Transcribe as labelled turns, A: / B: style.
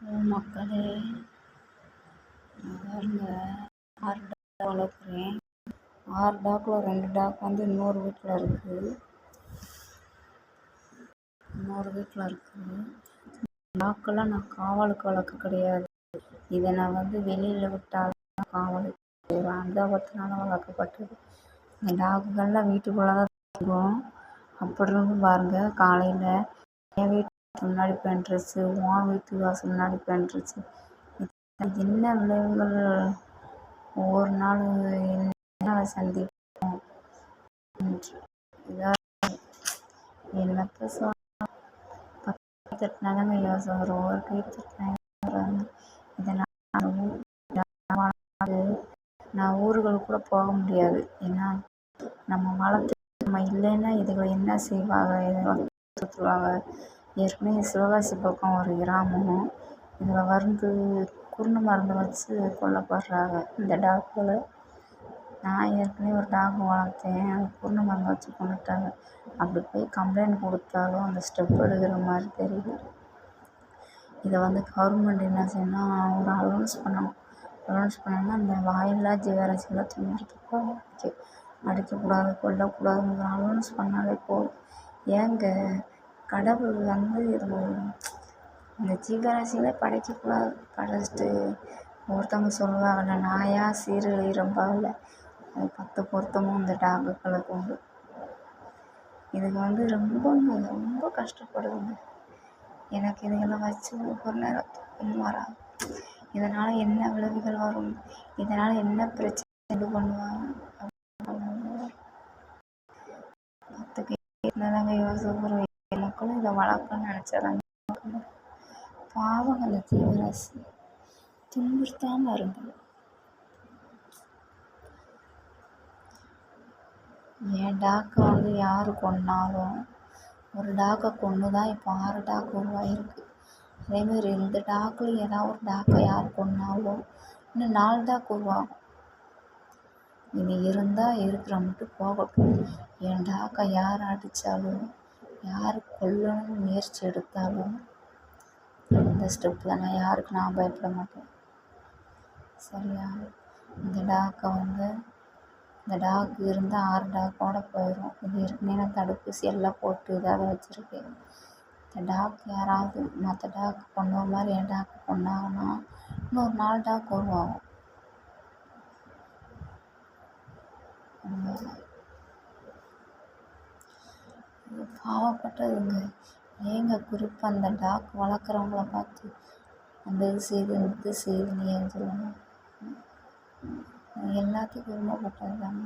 A: மக்களே, நான் பாருங்க 6 டாக் வளர்க்குறேன். 6 டாக்கில் 2 டாக் வந்து இன்னொரு வீட்டில் இருக்குது. டாக்கெல்லாம் நான் காவலுக்கு வளர்க்க கிடையாது. இதை நான் வந்து வெளியில் விட்டால்தான் காவலுக்கு செய்வேன். அந்த ஆபத்தினால வளர்க்கப்பட்டது. இந்த டாக்குகள்லாம் வீட்டுக்குள்ளே தான் தூங்கும். அப்படி இருந்து பாருங்கள், காலையில் என் வீட்டு முன்னாடி பெண்ட்ருச்சு, உன் வீட்டு வாசல் முன்னாடி பெண்ட்ருச்சு. என்ன விளைவுகள் ஒவ்வொரு நாளும் என்ன சந்திப்போம் இதாக என்னத்த சொல்ல. 10 தட்டினாதாங்க யோசனை வரும், ஒரு கை தட்டினா வராங்க. இதனால் நான் ஊர்களுக்கு கூட போக முடியாது. ஏன்னா நம்ம வளர்த்து நம்ம இல்லைன்னா இதுகளை என்ன செய்வாங்க, இதுகளை சுற்றுவாங்க. ஏற்கனவே சிவகாசி பக்கம் ஒரு கிராமம், இதில் வந்து குருணை மருந்து வச்சு கொல்லப்படுறாங்க இந்த டாக்கில். நான் ஏற்கனவே ஒரு டாக் வளர்த்தேன், அது குருணை மருந்து வச்சு கொண்டுட்டாங்க. அப்படி போய் கம்ப்ளைண்ட் கொடுத்தாலும் அந்த ஸ்டெப் எடுக்கிற மாதிரி தெரியல. இதை வந்து கவர்மெண்ட் என்ன செய்யணும், ஒரு அலோன்ஸ் பண்ணணும். அலோன்ஸ் பண்ணோன்னா அந்த வாயில்லா ஜீவராசிகளை துன்புறுத்தக்கூடாது, அடிக்கக்கூடாது, கொல்லக்கூடாதுங்கிற அலோன்ஸ் பண்ணாலே போதும். ஏங்க கடவுள் வந்து இந்த ஜீவராசிகளை படைக்கக்கூடாது, படைச்சிட்டு ஒருத்தவங்க சொல்லுவாங்கள்ல, நாயா சீரழிகிறம்பாவில் அது 10 பொருத்தமும் இந்த டாக்குகளுக்கு உண்டு. இதுக்கு வந்து ரொம்ப கஷ்டப்படுதுங்க. எனக்கு இதுகளை வச்சு ஒவ்வொரு நேரம் தூக்கம் வராது. இதனால் என்ன விளைவுகள் வரும், இதனால் என்ன பிரச்சனை இது பண்ணுவாங்க, 10 தாங்க யோசிக்கிறோம். மக்களும் இதை வளர்க்கணும்னு நினச்சாதாங்க. பாவம் அந்த ஜீவராசி துன்புறுத்தாமல் இருங்க. என் டாக்கை வந்து யார் கொன்னாலும், ஒரு டாக்கை கொன்று தான் இப்போ 6 டாக் உருவாகிருக்கு. அதேமாதிரி இந்த டாக்கில் ஏதாவது ஒரு டாக்கை யார் கொன்னாலும் இன்னும் 4 டாக் உருவாகும். இது இருந்தால் இருக்கிற மட்டும் போகட்டும். என் டாக்கை யார் அடித்தாலும், யார் கொல்லணும்னு முயற்சி எடுத்தாலும் இந்த ஸ்டெப்பில் நான் பயப்பட மாட்டேன். சரியா? இந்த டாக் இருந்தால் 6 டாக்கோடு போயிடும். இது ஏற்கனவே நான் தடுப்பூசி எல்லாம் போட்டு இதாக வச்சுருக்கேன். இந்த டாக் யாராவது மற்ற டாக் கொண்ட மாதிரி என் டாக் கொண்டாங்கன்னா இன்னொரு 4 டாக் உருவாகும். பாவப்பட்டதுங்க. ஏங்க குறிப்பாக அந்த டாக் வளர்க்குறவங்கள பார்த்து அந்த இது செய்யுதுன்னு ஏன் சொல்லணும்? எல்லாத்துக்கும் விரும்பப்பட்டது தாங்க.